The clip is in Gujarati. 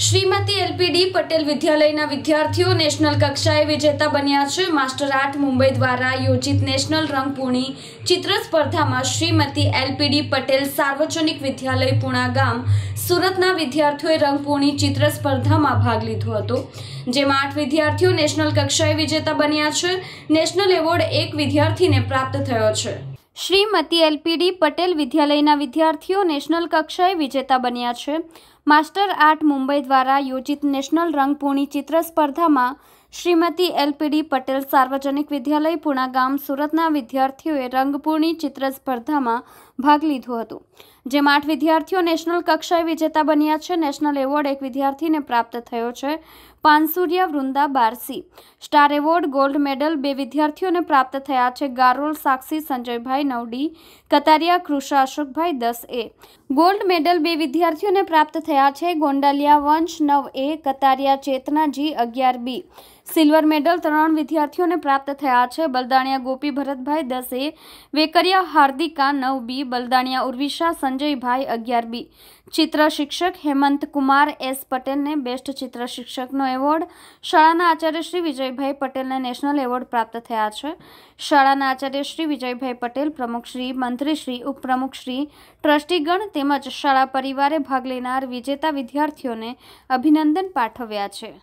श्रीमती एलपीडी पटेल विद्यालयના વિદ્યાર્થીઓ નેશનલ કક્ષાએ વિજેતા બન્યા છે। માસ્ટર આર્ટ મુંબઈ દ્વારા આયોજિત નેશનલ રંગપૂર્ણી ચિત્ર સ્પર્ધામાં શ્રીમતી એલપીડી પટેલ સાર્વજનિક વિદ્યાલય પુણા ગામ સુરતના વિદ્યાર્થીઓએ રંગપૂર્ણી ચિત્ર સ્પર્ધામાં ભાગ લીધો હતો, જેમાં 8 વિદ્યાર્થીઓ નેશનલ કક્ષાએ વિજેતા બન્યા છે। નેશનલ એવોર્ડ એક વિદ્યાર્થીને પ્રાપ્ત થયો છે। श्रीमती एलपीडी पटेल विद्यालयના વિદ્યાર્થીઓ નેશનલ કક્ષાએ વિજેતા બન્યા છે। માસ્ટર આર્ટ મુંબઈ દ્વારા આયોજિત નેશનલ રંગપૂર્ણી ચિત્ર સ્પર્ધામાં શ્રીમતી એલપીડી પટેલ સાર્વજનિક વિદ્યાલય પુણા ગામ સુરતના વિદ્યાર્થીઓએ રંગપૂર્ણી ચિત્ર સ્પર્ધામાં ભાગ લીધો હતો, જેમાં 8 વિદ્યાર્થીઓ નેશનલ કક્ષાએ વિજેતા બન્યા છે। નેશનલ એવોર્ડ એક વિદ્યાર્થીને પ્રાપ્ત થયો છે। પાનસુરિયા વૃંદા બારસી સ્ટાર એવોર્ડ ગોલ્ડ મેડલ 2 વિદ્યાર્થીઓને પ્રાપ્ત થયા છે। ગારોલ સાક્ષી સંજયભાઈ 9D, કતારિયા કૃષા અશોકભાઈ 10A। ગોલ્ડ મેડલ 2 વિદ્યાર્થીઓને પ્રાપ્ત થયા છે। ગોંડલિયા વંશ 9A, કતારિયા ચેતનાજી 11B। સિલ્વર મેડલ 3 વિદ્યાર્થીઓને પ્રાપ્ત થયા છે। બલદાણિયા ગોપી ભરતભાઈ 10A, વેકરિયા હાર્દિકા 9B, બલદાણિયા ઉર્વિશા સંજયભાઈ 11B। ચિત્ર શિક્ષક હેમંત કુમાર S પટેલને બેસ્ટ ચિત્ર શિક્ષકનો એવોર્ડ, શાળાના આચાર્ય શ્રી વિજયભાઈ પટેલને નેશનલ એવોર્ડ પ્રાપ્ત થયા છે। શાળાના આચાર્ય શ્રી વિજયભાઈ પટેલ, પ્રમુખશ્રી, મંત્રીશ્રી, ઉપપ્રમુખશ્રી, ટ્રસ્ટીગણ તેમજ શાળા પરિવારે ભાગ લેનાર વિજેતા વિદ્યાર્થીઓને અભિનંદન પાઠવ્યા છે।